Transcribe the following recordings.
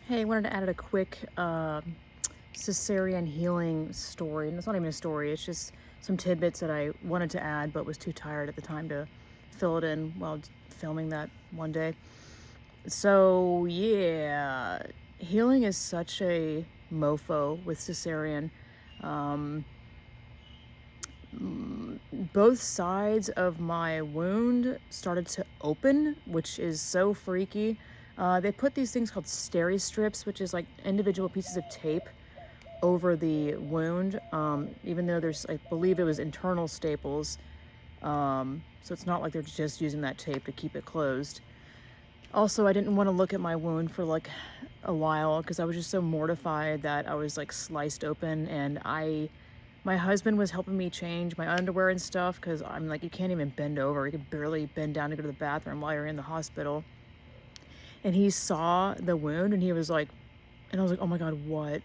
Hey, I wanted to add a quick cesarean healing story. And it's not even a story, it's just some tidbits that I wanted to add but was too tired at the time to fill it in while filming that one day. So, yeah, healing is such a mofo with cesarean. Um, both sides of my wound started to open, which is so freaky. They put these things called steri strips, which is like individual pieces of tape over the wound, even though I believe it was internal staples. So it's not like they're just using that tape to keep it closed. Also, I didn't want to look at my wound for like a while because I was just so mortified that I was like sliced open, and my husband was helping me change my underwear and stuff because I'm like, you can't even bend over. You can barely bend down to go to the bathroom while you're in the hospital. And he saw the wound and he was like, and I was like, oh my God, what?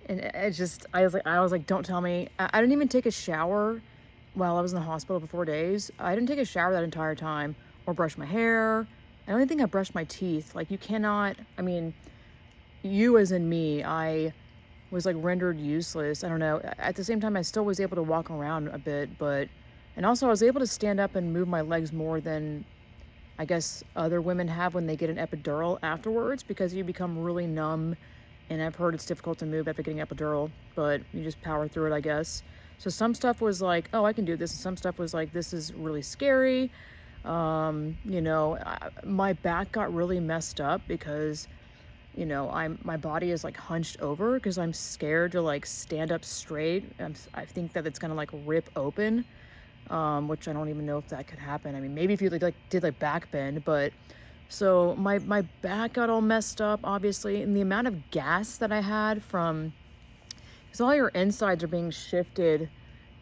And I was like, don't tell me. I didn't even take a shower while I was in the hospital for 4 days. I didn't take a shower that entire time or brush my hair. I don't even think I brushed my teeth. Like, you cannot, I mean, you as in me, I was like rendered useless. I don't know. At the same time, I still was able to walk around a bit, and also I was able to stand up and move my legs more than I guess other women have when they get an epidural afterwards, because you become really numb. And I've heard it's difficult to move after getting epidural, but you just power through it, I guess. So some stuff was like, oh, I can do this. And some stuff was like, this is really scary. My back got really messed up because my body is like hunched over because I'm scared to like stand up straight. I think that it's gonna like rip open, which I don't even know if that could happen. I mean, maybe if you did like back bend, but so my back got all messed up, obviously, and the amount of gas that I had because all your insides are being shifted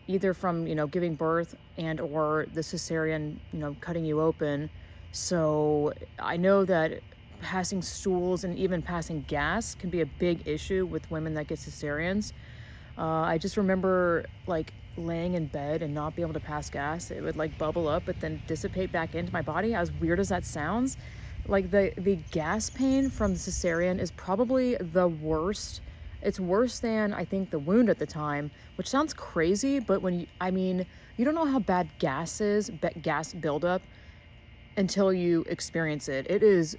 either from giving birth and or the cesarean cutting you open. So I know that passing stools and even passing gas can be a big issue with women that get cesareans. I just remember like laying in bed and not be able to pass gas. It would like bubble up but then dissipate back into my body. As weird as that sounds, like the gas pain from the cesarean is probably the worst. It's worse than I think the wound at the time, which sounds crazy, but you don't know how bad gas is, gas buildup, until you experience it. It is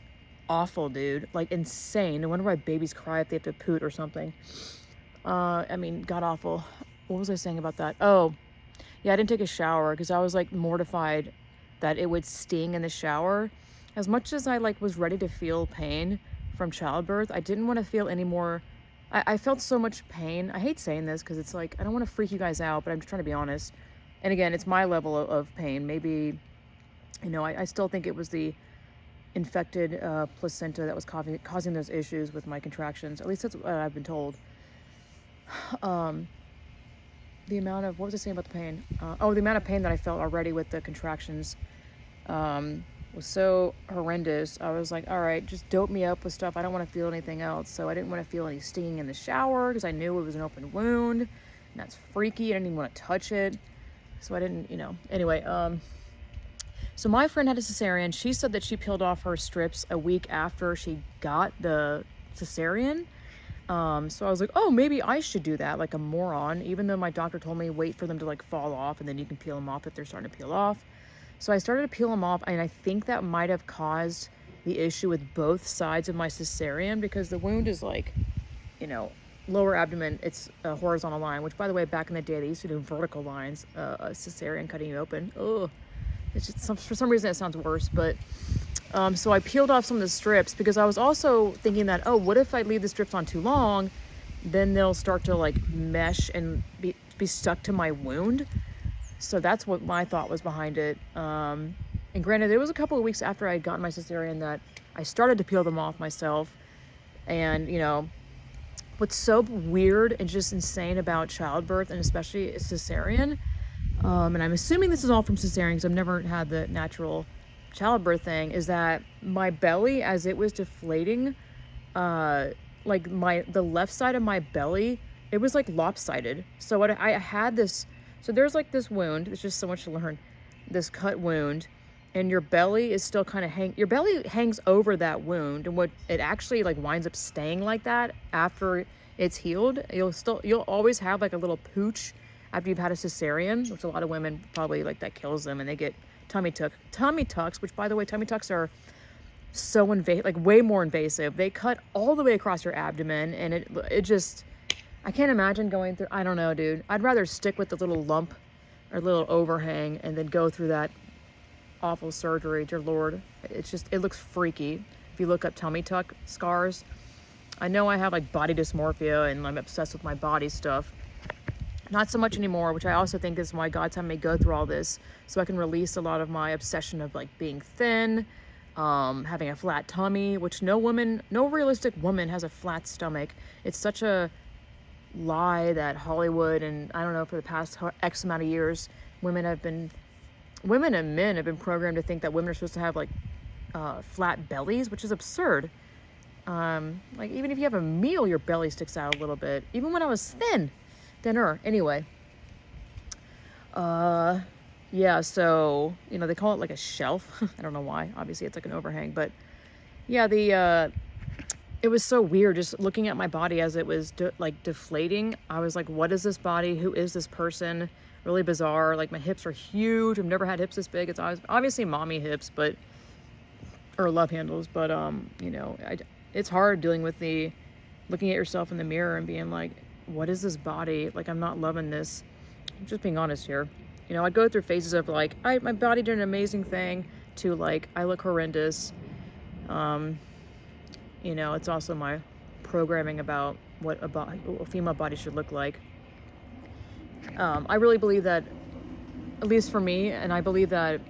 awful, dude. Like insane. No wonder why babies cry if they have to poot or something. God awful. What was I saying about that? Oh, yeah, I didn't take a shower because I was like mortified that it would sting in the shower. As much as I like was ready to feel pain from childbirth, I didn't want to feel any more. I felt so much pain. I hate saying this because it's like, I don't want to freak you guys out, but I'm just trying to be honest. And again, it's my level of pain. Maybe, I still think it was the infected placenta that was causing those issues with my contractions. At least that's what I've been told. The amount of, what was I saying about the pain? The amount of pain that I felt already with the contractions was so horrendous. I was like, all right, just dope me up with stuff. I don't want to feel anything else. So I didn't want to feel any stinging in the shower because I knew it was an open wound, and that's freaky. I didn't even want to touch it. So I didn't, anyway. So my friend had a cesarean. She said that she peeled off her strips a week after she got the cesarean. So I was like, oh, maybe I should do that, like a moron, even though my doctor told me wait for them to like fall off and then you can peel them off if they're starting to peel off. So I started to peel them off, and I think that might have caused the issue with both sides of my cesarean, because the wound is like, lower abdomen, it's a horizontal line, which by the way, back in the day, they used to do vertical lines, a cesarean cutting you open. Oh, it's just for some reason it sounds worse, but so I peeled off some of the strips because I was also thinking that, oh, what if I leave the strips on too long? Then they'll start to like mesh and be stuck to my wound. So that's what my thought was behind it. And granted, it was a couple of weeks after I had gotten my cesarean that I started to peel them off myself. And, what's so weird and just insane about childbirth, and especially cesarean, and I'm assuming this is all from cesarean because I've never had the natural childbirth thing, is that my belly, as it was deflating, the left side of my belly, it was like lopsided. So what I had this, so there's like this wound, it's just so much to learn, this cut wound, and your belly is still kind of your belly hangs over that wound, and what it actually like winds up staying like that after it's healed. You'll always have like a little pooch after you've had a cesarean, which a lot of women probably like that kills them, and they get tummy tucks, which by the way, tummy tucks are so invasive, like way more invasive. They cut all the way across your abdomen, and it just, I can't imagine going through. I don't know, dude. I'd rather stick with the little lump or little overhang and then go through that awful surgery. Dear Lord, it looks freaky. If you look up tummy tuck scars, I know I have like body dysmorphia and I'm obsessed with my body stuff. Not so much anymore, which I also think is why God's having me go through all this, so I can release a lot of my obsession of like being thin, having a flat tummy, which no realistic woman has a flat stomach. It's such a lie that Hollywood, and I don't know, for the past X amount of years, women and men have been programmed to think that women are supposed to have like flat bellies, which is absurd. Like even if you have a meal, your belly sticks out a little bit. Even when I was thinner. Anyway, yeah, so, you know, they call it like a shelf. I don't know why. Obviously, it's like an overhang. But, yeah, it was so weird just looking at my body as it was, deflating. I was like, what is this body? Who is this person? Really bizarre. Like, my hips are huge. I've never had hips this big. It's obviously mommy hips, or love handles. But, you know, it's hard dealing with looking at yourself in the mirror and being like, what is this body? Like, I'm not loving this. I'm just being honest here. You know, I'd go through phases of like, my body did an amazing thing, to like, I look horrendous. You know, it's also my programming about what a female body should look like. I really believe that, at least for me, and I believe that,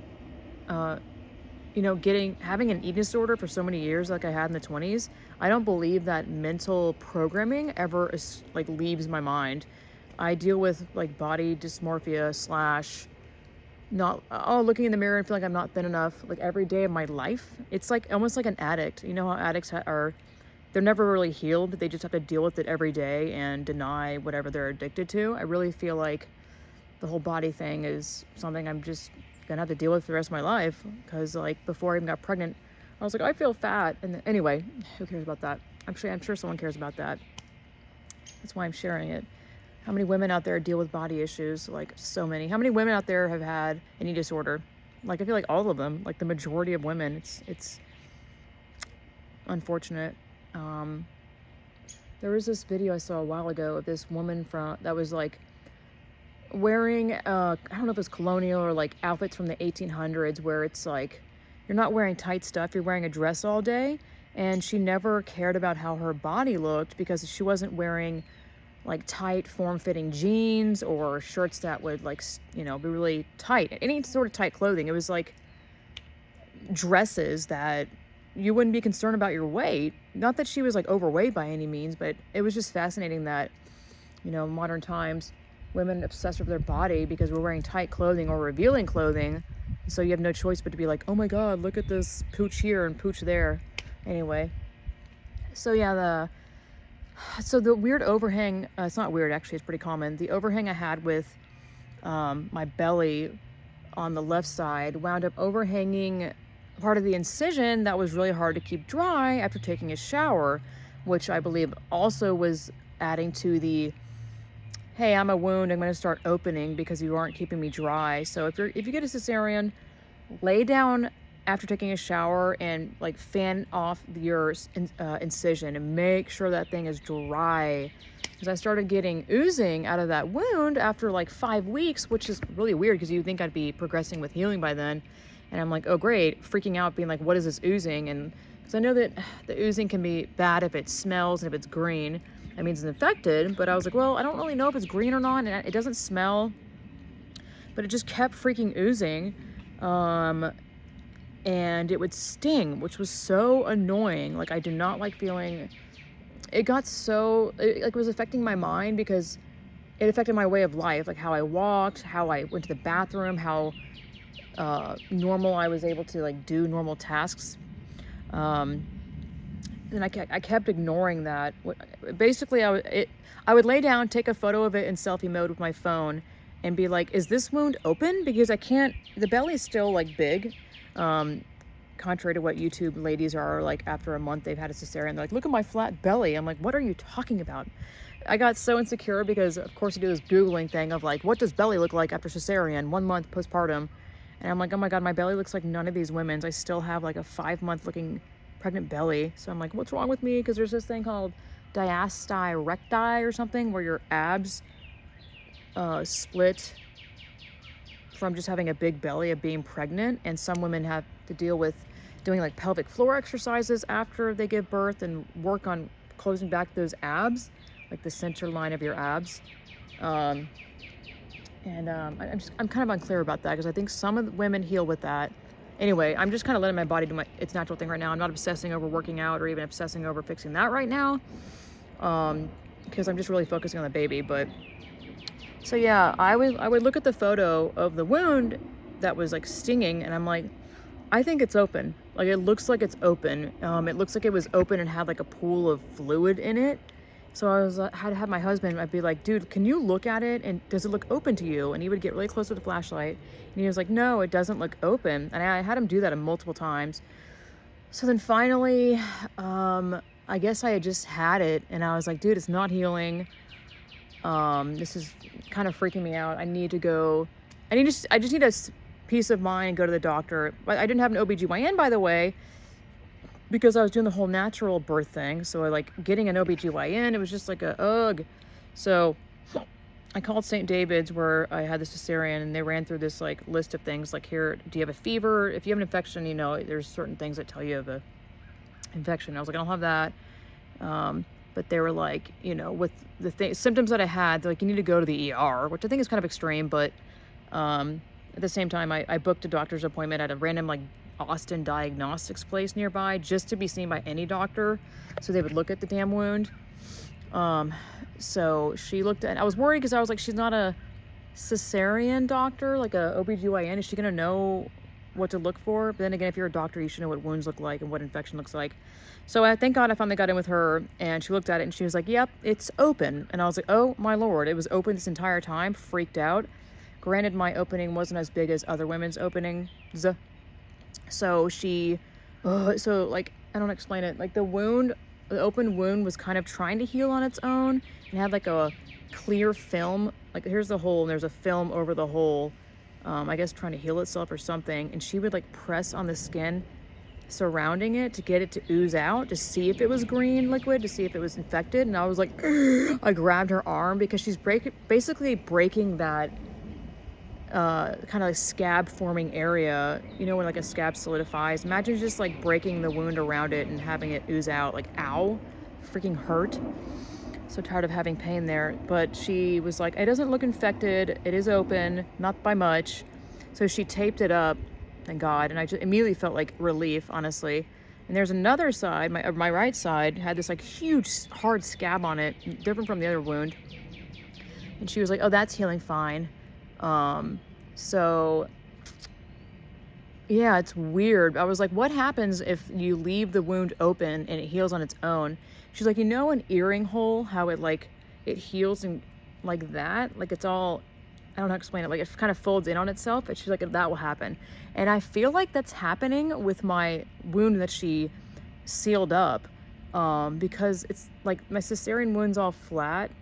you know, having an eating disorder for so many years like I had in the 20s, I don't believe that mental programming ever leaves my mind. I deal with like body dysmorphia / looking in the mirror and feel like I'm not thin enough like every day of my life. It's like almost like an addict. You know how addicts they're never really healed. They just have to deal with it every day and deny whatever they're addicted to. I really feel like the whole body thing is something I'm just gonna have to deal with for the rest of my life, because like before I even got pregnant, I was like, I feel fat. And anyway, who cares about that? I'm sure someone cares about that. That's why I'm sharing it. How many women out there deal with body issues? Like, so many. How many women out there have had an eating disorder? Like, I feel like all of them, like the majority of women. It's unfortunate. There was this video I saw a while ago of this woman that was like wearing, I don't know if it's colonial or like outfits from the 1800s, where it's like, you're not wearing tight stuff, you're wearing a dress all day. And she never cared about how her body looked, because she wasn't wearing like tight form-fitting jeans or shirts that would like, you know, be really tight, any sort of tight clothing. It was like dresses that you wouldn't be concerned about your weight. Not that she was like overweight by any means, but it was just fascinating that, you know, modern times, women obsessed with their body because we're wearing tight clothing or revealing clothing. So you have no choice but to be like, oh my God, look at this pooch here and pooch there. Anyway, so yeah, so the weird overhang, it's not weird, actually, it's pretty common. The overhang I had with my belly on the left side wound up overhanging part of the incision that was really hard to keep dry after taking a shower, which I believe also was adding to the, hey, I'm a wound, I'm going to start opening because you aren't keeping me dry. So if you get a cesarean, lay down after taking a shower and like fan off your incision and make sure that thing is dry. Because I started getting oozing out of that wound after like 5 weeks, which is really weird because you'd think I'd be progressing with healing by then. And I'm like, oh great, freaking out, being like, what is this oozing? And because I know that the oozing can be bad if it smells and if it's green, that means it's infected. But I was like, well, I don't really know if it's green or not, and it doesn't smell, but it just kept freaking oozing. And it would sting, which was so annoying. Like, I do not like feeling, it was affecting my mind because it affected my way of life, like how I walked, how I went to the bathroom, how normal I was able to like do normal tasks. And I kept ignoring that. Basically, I would lay down, take a photo of it in selfie mode with my phone and be like, is this wound open? Because I can't, the belly is still like big. Contrary to what YouTube ladies are like after a month they've had a cesarean. They're like, look at my flat belly. I'm like, what are you talking about? I got so insecure because, of course, I do this Googling thing of like, what does belly look like after cesarean, 1 month postpartum? And I'm like, oh my God, my belly looks like none of these women's. I still have like a 5-month looking pregnant belly. So I'm like, what's wrong with me? Because there's this thing called diastole recti or something where your abs split from just having a big belly of being pregnant. And some women have to deal with doing like pelvic floor exercises after they give birth and work on closing back those abs, like the center line of your abs. I'm kind of unclear about that because I think some of the women heal with that. Anyway, I'm just kind of letting my body do its natural thing right now. I'm not obsessing over working out or even obsessing over fixing that right now, because I'm just really focusing on the baby. But so yeah, I would look at the photo of the wound that was like stinging, and I'm like, I think it's open. Like it looks like it's open. It looks like it was open and had like a pool of fluid in it. So had to have my husband, I'd be like, dude, can you look at it? And does it look open to you? And he would get really close with the flashlight. And he was like, no, it doesn't look open. And I had him do that multiple times. So then finally, I guess I had just had it. And I was like, dude, it's not healing. This is kind of freaking me out. I just need a peace of mind and go to the doctor. But I didn't have an OBGYN, by the way, because I was doing the whole natural birth thing. So getting an OBGYN, it was just like ugh. So I called St. David's where I had the cesarean, and they ran through this like list of things like, here, do you have a fever? If you have an infection, there's certain things that tell you have a infection. I was like, I don't have that. But they were like, with the symptoms that I had, they're like, you need to go to the ER, which I think is kind of extreme. But at the same time, I booked a doctor's appointment at a random like Austin diagnostics place nearby just to be seen by any doctor, so they would look at the damn wound. So she looked at, I was worried because I was like, she's not a cesarean doctor, like a OBGYN. Is she gonna know what to look for? But then again, if you're a doctor, you should know what wounds look like and what infection looks like. So thank God I finally got in with her, and she looked at it and she was like, yep, it's open. And I was like, oh my Lord, it was open this entire time. Freaked out. Granted, my opening wasn't as big as other women's openings. So I don't explain it. Like the open wound was kind of trying to heal on its own and had like a clear film. Like here's the hole and there's a film over the hole. I guess trying to heal itself or something. And she would like press on the skin surrounding it to get it to ooze out, to see if it was green liquid, to see if it was infected. And I was like, I grabbed her arm because she's basically breaking that kind of like scab forming area, when like a scab solidifies. Imagine just like breaking the wound around it and having it ooze out. Like, ow, freaking hurt. So tired of having pain there. But she was like, it doesn't look infected, it is open, not by much. So she taped it up, thank God, and I just immediately felt like relief, honestly. And there's another side, my right side had this like huge hard scab on it, different from the other wound. And she was like, oh, that's healing fine. So yeah, it's weird. I was like, what happens if you leave the wound open and it heals on its own? She's like, an earring hole, how it heals and like that, like it's all, I don't know how to explain it, like it kind of folds in on itself. And she's like, that will happen. And I feel like that's happening with my wound that she sealed up, because it's like my cesarean wound's all flat,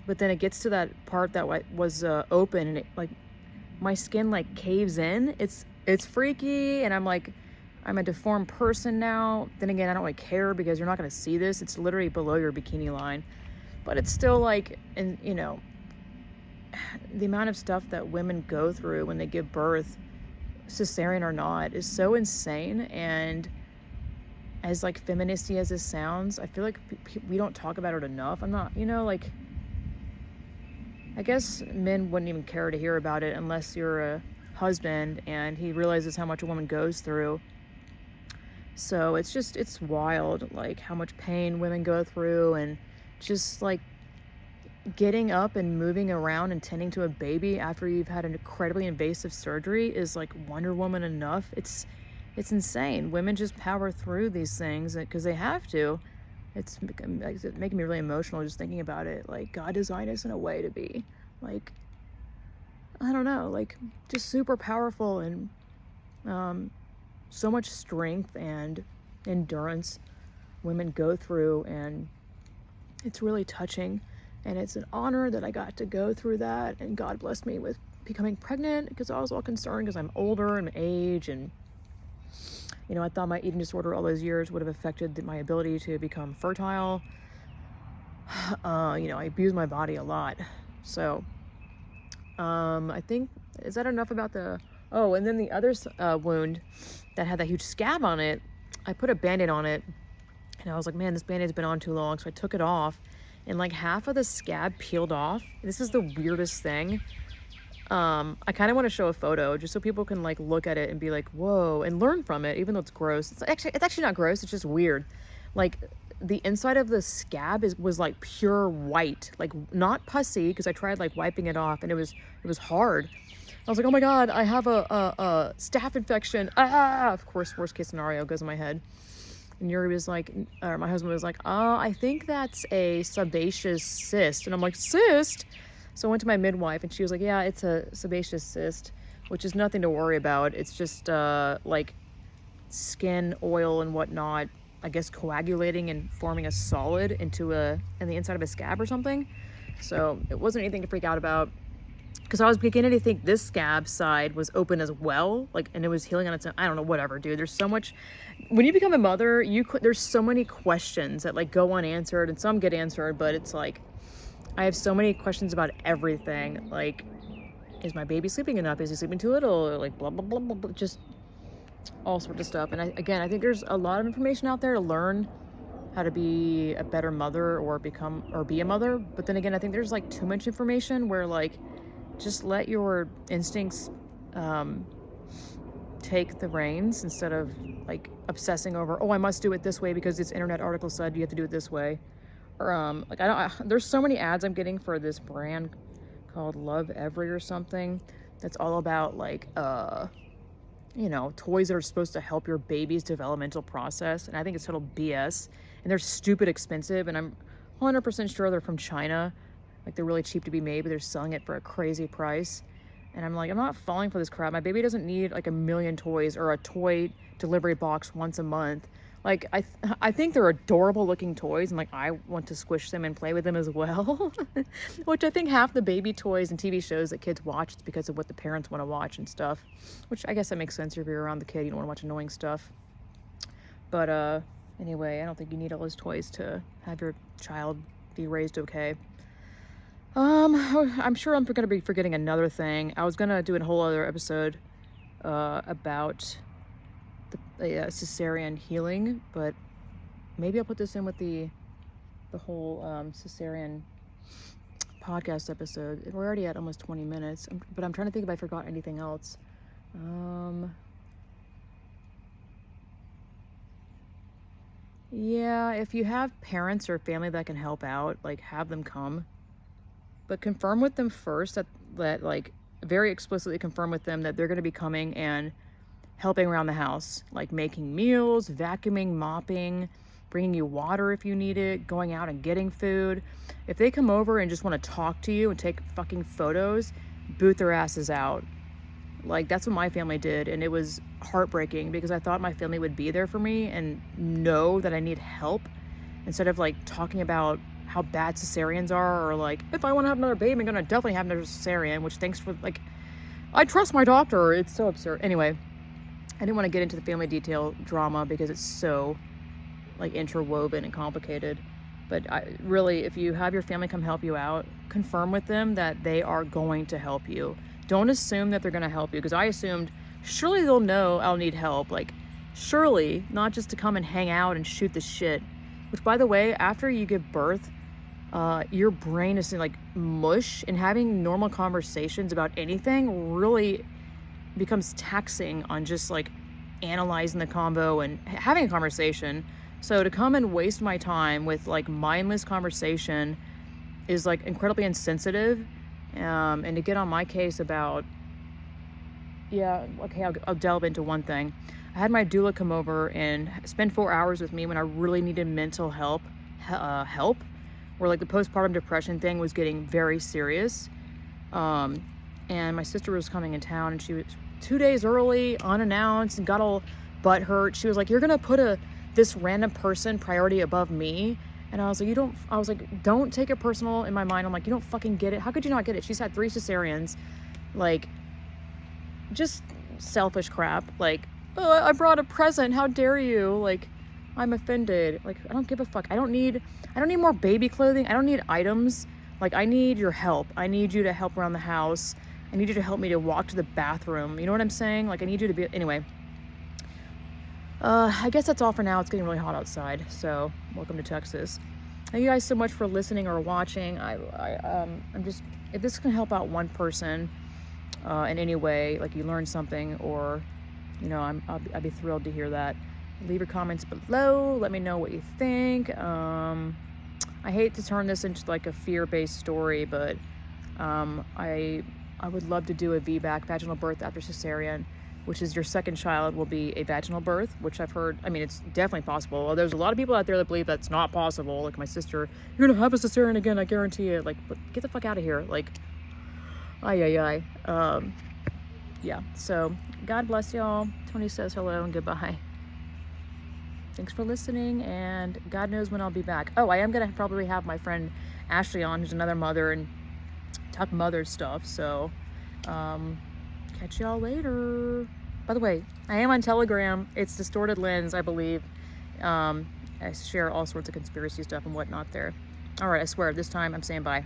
but then it gets to that part that was open, and it like my skin like caves in. It's freaky, and I'm like, I'm a deformed person now. Then again, I don't really care because you're not going to see this. It's literally below your bikini line, but it's still like, and the amount of stuff that women go through when they give birth, cesarean or not, is so insane. And as like feministy as this sounds, I feel like we don't talk about it enough. I'm not, I guess men wouldn't even care to hear about it unless you're a husband and he realizes how much a woman goes through. So it's wild, like how much pain women go through, and just like getting up and moving around and tending to a baby after you've had an incredibly invasive surgery is like Wonder Woman enough. It's insane. Women just power through these things because they have to. It's making me really emotional just thinking about it. Like, God designed us in a way to be, like, I don't know, like, just super powerful and So much strength and endurance women go through, and it's really touching. And it's an honor that I got to go through that, and God blessed me with becoming pregnant, because I was all concerned because I'm older and age, and I thought my eating disorder all those years would have affected my ability to become fertile. I abused my body a lot. So I think, is that enough about and then the other wound that had that huge scab on it, I put a Band-Aid on it, and I was like, man, this Band-Aid's been on too long. So I took it off, and like half of the scab peeled off. This is the weirdest thing. I kind of want to show a photo just so people can like look at it and be like, whoa, and learn from it, even though it's gross. It's actually not gross. It's just weird. Like the inside of the scab was like pure white, like not pussy, because I tried like wiping it off, and it was hard. I was like, oh my God, I have a staph infection. Of course, worst case scenario goes in my head. And Yuri was like, or my husband was like, I think that's a sebaceous cyst. And I'm like, cyst? So I went to my midwife, and she was like, yeah, it's a sebaceous cyst, which is nothing to worry about. It's just like skin oil and whatnot, I guess, coagulating and forming a solid in the inside of a scab or something. So it wasn't anything to freak out about, because I was beginning to think this scab side was open as well, like, and it was healing on its own. I don't know, whatever, dude. There's so much. When you become a mother, there's so many questions that like go unanswered, and some get answered, but it's like, I have so many questions about everything. Like, is my baby sleeping enough? Is he sleeping too little? Like, blah, blah, blah, blah, blah, just all sorts of stuff. And I think there's a lot of information out there to learn how to be a better mother or be a mother. But then again, I think there's like too much information where like, just let your instincts take the reins instead of like obsessing over, I must do it this way because this internet article said you have to do it this way. Or there's so many ads I'm getting for this brand called Love Every or something that's all about like toys that are supposed to help your baby's developmental process, and I think it's total BS, and they're stupid expensive, and I'm 100% sure they're from China. Like, they're really cheap to be made, but they're selling it for a crazy price. And I'm like, I'm not falling for this crap. My baby doesn't need like a million toys or a toy delivery box once a month. Like, I think they're adorable looking toys, and like, I want to squish them and play with them as well. Which I think half the baby toys and TV shows that kids watch, it's because of what the parents want to watch and stuff. Which I guess that makes sense if you're around the kid, you don't want to watch annoying stuff. But anyway, I don't think you need all those toys to have your child be raised okay. I'm sure I'm gonna be forgetting another thing. I was gonna do a whole other episode about the cesarean healing, but maybe I'll put this in with the whole cesarean podcast episode. We're already at almost 20 minutes, but I'm trying to think if I forgot anything else. Yeah, if you have parents or family that can help out, like, have them come. But confirm with them first that like very explicitly confirm with them that they're going to be coming and helping around the house, like making meals, vacuuming, mopping, bringing you water if you need it, going out and getting food. If they come over and just want to talk to you and take fucking photos, boot their asses out. Like, that's what my family did, and it was heartbreaking because I thought my family would be there for me and know that I need help, instead of like talking about how bad cesareans are, or like, if I want to have another baby, I'm gonna definitely have another cesarean, which, thanks for, like, I trust my doctor. It's so absurd. Anyway, I didn't want to get into the family detail drama because it's so like interwoven and complicated. But really, if you have your family come help you out, confirm with them that they are going to help you. Don't assume that they're going to help you, because I assumed surely they'll know I'll need help. Like, surely, not just to come and hang out and shoot the shit. Which, by the way, after you give birth, your brain is like mush, and having normal conversations about anything really becomes taxing on just like analyzing the convo and having a conversation. So to come and waste my time with like mindless conversation is like incredibly insensitive. And to get on my case about, I'll delve into one thing. I had my doula come over and spend 4 hours with me when I really needed mental help, where like the postpartum depression thing was getting very serious. And my sister was coming in town, and she was 2 days early, unannounced, and got all butthurt. She was like, you're gonna put this random person priority above me. And I was like, don't take it personal. In my mind, I'm like, you don't fucking get it. How could you not get it? She's had 3 cesareans. Like, just selfish crap. Like, oh, I brought a present. How dare you? Like, I'm offended. Like, I don't give a fuck. I don't need more baby clothing. I don't need items. Like, I need your help. I need you to help around the house. I need you to help me to walk to the bathroom. You know what I'm saying? Like, I need you to be, anyway. I guess that's all for now. It's getting really hot outside. So welcome to Texas. Thank you guys so much for listening or watching. I'm just, if this can help out one person, in any way, like you learned something, or, you know, I'd be thrilled to hear that. Leave your comments below. Let me know what you think. I hate to turn this into like a fear-based story, but I would love to do a VBAC, vaginal birth after cesarean, which is your second child will be a vaginal birth, which I've heard, I mean, it's definitely possible. Well, there's a lot of people out there that believe that's not possible. Like my sister, you're gonna have a cesarean again, I guarantee it. Like, get the fuck out of here. Like, ay. Yeah, so God bless y'all. Tony says hello and goodbye. Thanks for listening, and God knows when I'll be back. Oh, I am gonna probably have my friend Ashley on, who's another mother, and talk mother stuff. So, catch y'all later. By the way, I am on Telegram. It's Distorted Linds, I believe. I share all sorts of conspiracy stuff and whatnot there. All right, I swear, this time I'm saying bye.